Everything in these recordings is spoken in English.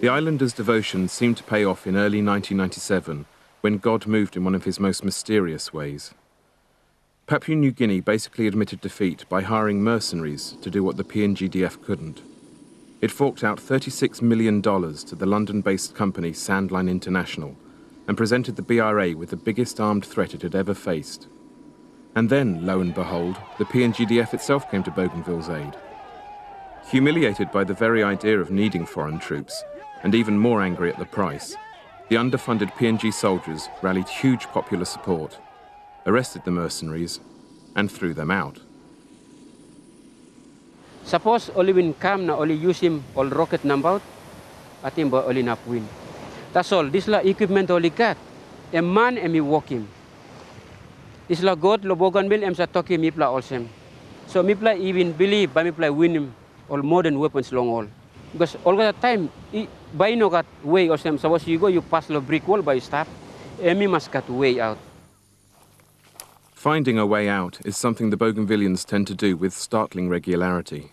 The islanders' devotion seemed to pay off in early 1997 when God moved in one of his most mysterious ways. Papua New Guinea basically admitted defeat by hiring mercenaries to do what the PNGDF couldn't. It forked out $36 million to the London-based company Sandline International and presented the BRA with the biggest armed threat it had ever faced. And then, lo and behold, the PNGDF itself came to Bougainville's aid. Humiliated by the very idea of needing foreign troops, and even more angry at the price, the underfunded PNG soldiers rallied huge popular support, arrested the mercenaries, and threw them out. Suppose only when come na only use him all rocket number, atin ba only na win. That's all. This la equipment only got. A man and me walking. This la God lo Bougainville em sa toki mi pla also. So mi pla even believe by mi pla win him all modern weapons long all. Because all the time by no got way or some. Suppose you go you pass the brick wall by stop. Me must got way out. Finding a way out is something the Bougainvillians tend to do with startling regularity.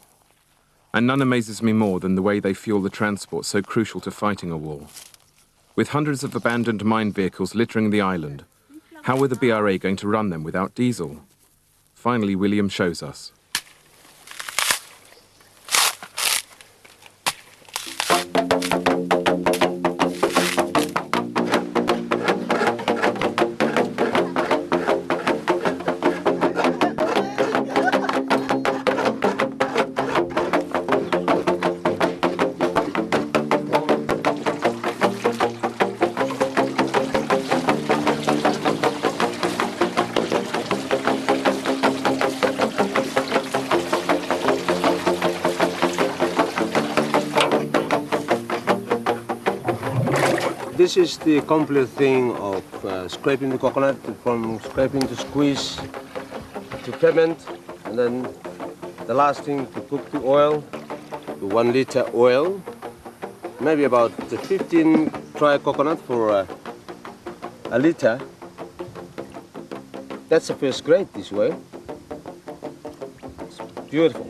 And none amazes me more than the way they fuel the transport so crucial to fighting a war. With hundreds of abandoned mine vehicles littering the island, how were the BRA going to run them without diesel? Finally, William shows us. This is the complete thing of scraping the coconut, from scraping to squeeze to ferment, and then the last thing to cook the oil, the 1 liter oil, maybe about 15 dry coconut for a liter. That's the first grade this way. It's beautiful.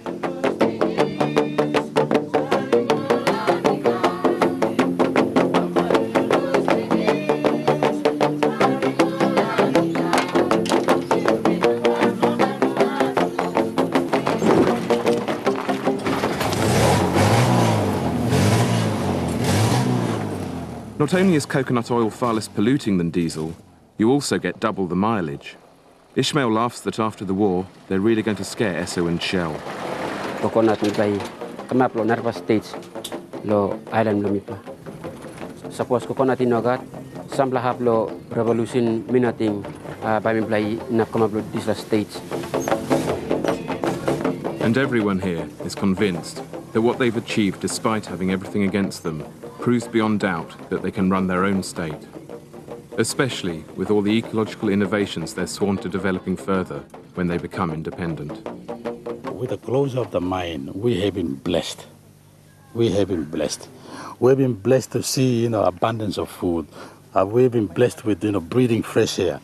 Not only is coconut oil far less polluting than diesel, you also get double the mileage. Ishmael laughs that after the war, they're really going to scare Esso and Shell. Coconut mi play come up lo nervous states lo island lo mi pla. Suppose coconut inogat sambla have lo revolution minating by mi play na come up lo these states. And everyone here is convinced that what they've achieved despite having everything against them proves beyond doubt that they can run their own state, especially with all the ecological innovations they're sworn to developing further when they become independent. With the closure of the mine, we have been blessed. We have been blessed. We've been blessed to see, abundance of food. We've been blessed with, breathing fresh air.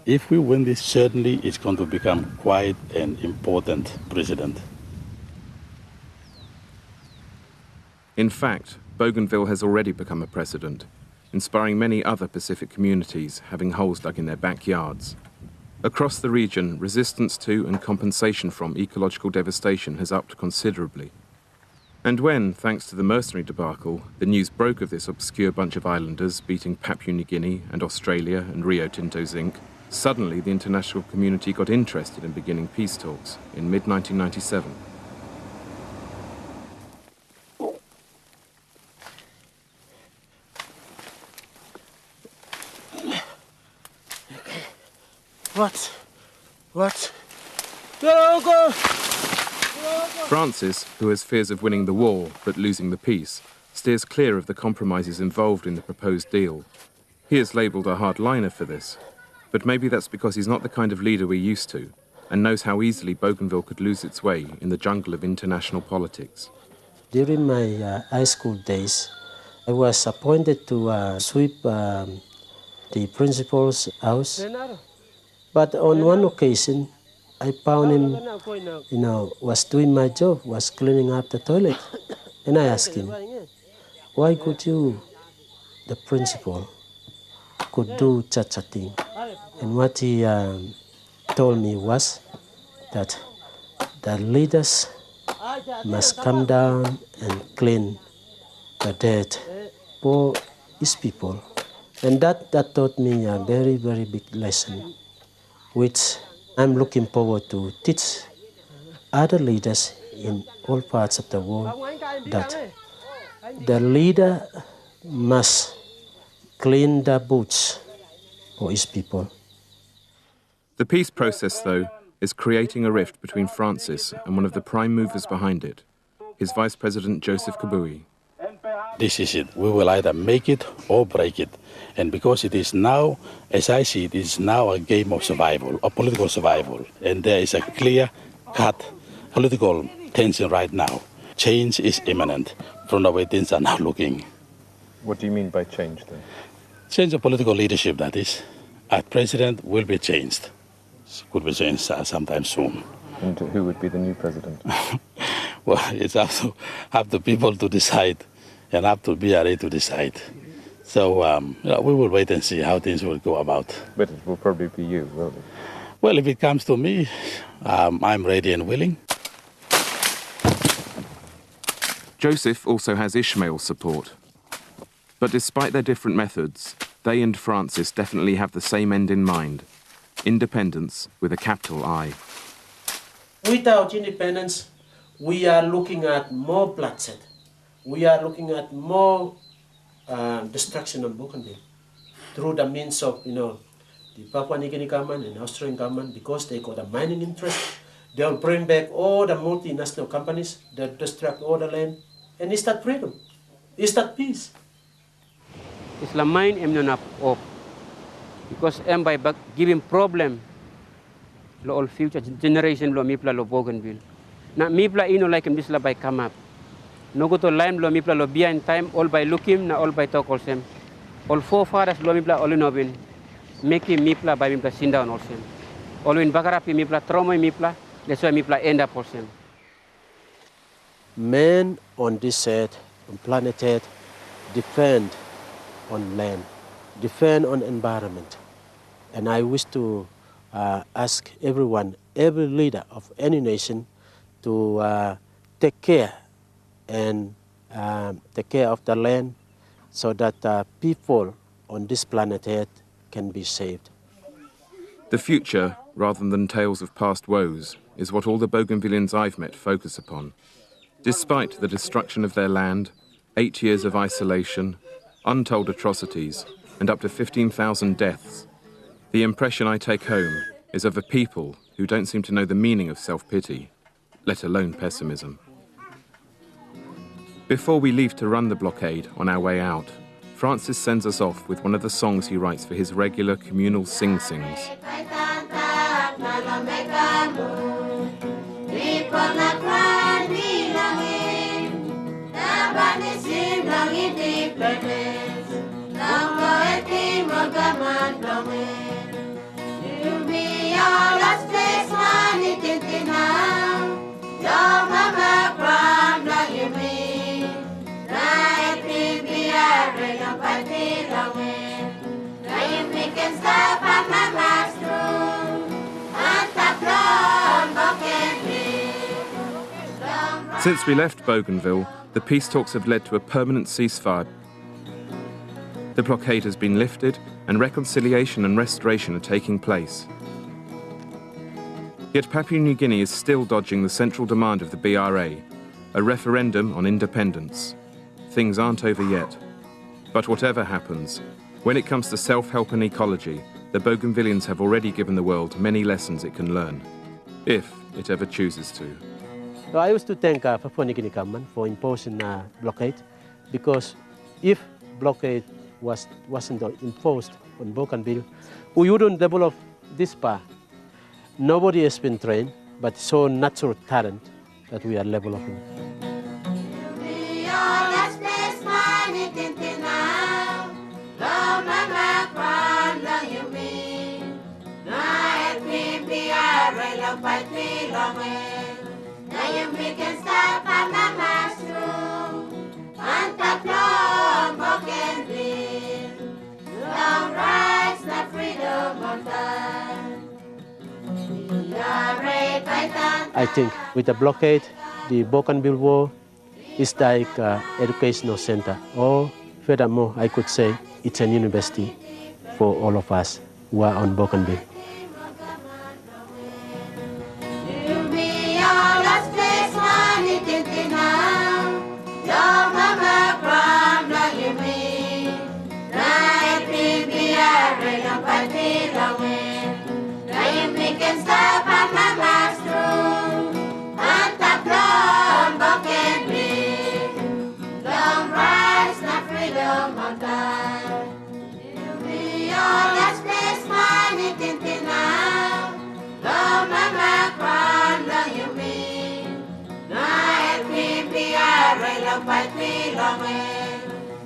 If we win this, certainly it's going to become quite an important precedent. In fact, Bougainville has already become a precedent, inspiring many other Pacific communities having holes dug in their backyards. Across the region, resistance to and compensation from ecological devastation has upped considerably. And when, thanks to the mercenary debacle, the news broke of this obscure bunch of islanders beating Papua New Guinea and Australia and Rio Tinto zinc, suddenly the international community got interested in beginning peace talks in mid-1997. What? Francis, who has fears of winning the war but losing the peace, steers clear of the compromises involved in the proposed deal. He is labelled a hardliner for this, but maybe that's because he's not the kind of leader we're used to and knows how easily Bougainville could lose its way in the jungle of international politics. During my high school days, I was appointed to sweep the principal's house. But on one occasion, I found him, was doing my job, was cleaning up the toilet. And I asked him, why could you, the principal, could do such a thing? And what he told me was that the leaders must come down and clean the dead for his people. And that taught me a very, very big lesson, which I'm looking forward to teach other leaders in all parts of the world, that the leader must clean the boots for his people. The peace process, though, is creating a rift between Francis and one of the prime movers behind it, his Vice President Joseph Kabui. This is it. We will either make it or break it. And because it is now, as I see it, is now a game of survival, a political survival. And there is a clear-cut political tension right now. Change is imminent from the way things are now looking. What do you mean by change, then? Change of political leadership, that is. Our president will be changed. Could be changed sometime soon. And who would be the new president? Well, it's up to people to decide, and up to BRA to decide. So we will wait and see how things will go about. But it will probably be you, won't it? Well, if it comes to me, I'm ready and willing. Joseph also has Ishmael's support. But despite their different methods, they and Francis definitely have the same end in mind: independence with a capital I. Without independence, we are looking at more bloodshed. We are looking at more destruction of Bougainville through the means of, the Papua-New Guinea government and Australian government, because they got a mining interest. They'll bring back all the multinational companies that destruct all the land. And is that freedom? Is that peace? It's la mine em not up because em by giving problem lo all future generation lo mipla lo Bougainville. Na mipla ino like em this la by come up. No go to lime lo mipla lo behind time all by looking na all by talk also. All forefathers lo mipla all in obin. Make him mipla by mipla sin down also. All in bagarapi mipla trauma mipla. That's why mipla end up also. Men on this earth, on planet Earth, depend on land, depend on environment. And I wish to ask everyone, every leader of any nation, to take care and take care of the land so that people on this planet Earth can be saved. The future, rather than tales of past woes, is what all the Bougainvillians I've met focus upon. Despite the destruction of their land, 8 years of isolation, untold atrocities, and up to 15,000 deaths, the impression I take home is of a people who don't seem to know the meaning of self-pity, let alone pessimism. Before we leave to run the blockade on our way out, Francis sends us off with one of the songs he writes for his regular communal sing-sings. Since we left Bougainville, the peace talks have led to a permanent ceasefire. The blockade has been lifted and reconciliation and restoration are taking place. Yet Papua New Guinea is still dodging the central demand of the BRA, a referendum on independence. Things aren't over yet. But whatever happens, when it comes to self-help and ecology, the Bougainvillians have already given the world many lessons it can learn, if it ever chooses to. So I used to thank Papua New Guinea government for imposing a blockade, because if blockade wasn't imposed on Bougainville, we wouldn't develop this part. Nobody has been trained, but so natural talent that we are developing. Now you make us stop, I'm a mushroom, and the I think with the blockade, the Bougainville War is like an educational center, or furthermore, I could say it's a university for all of us who are on Bougainville.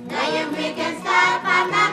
Now you can stop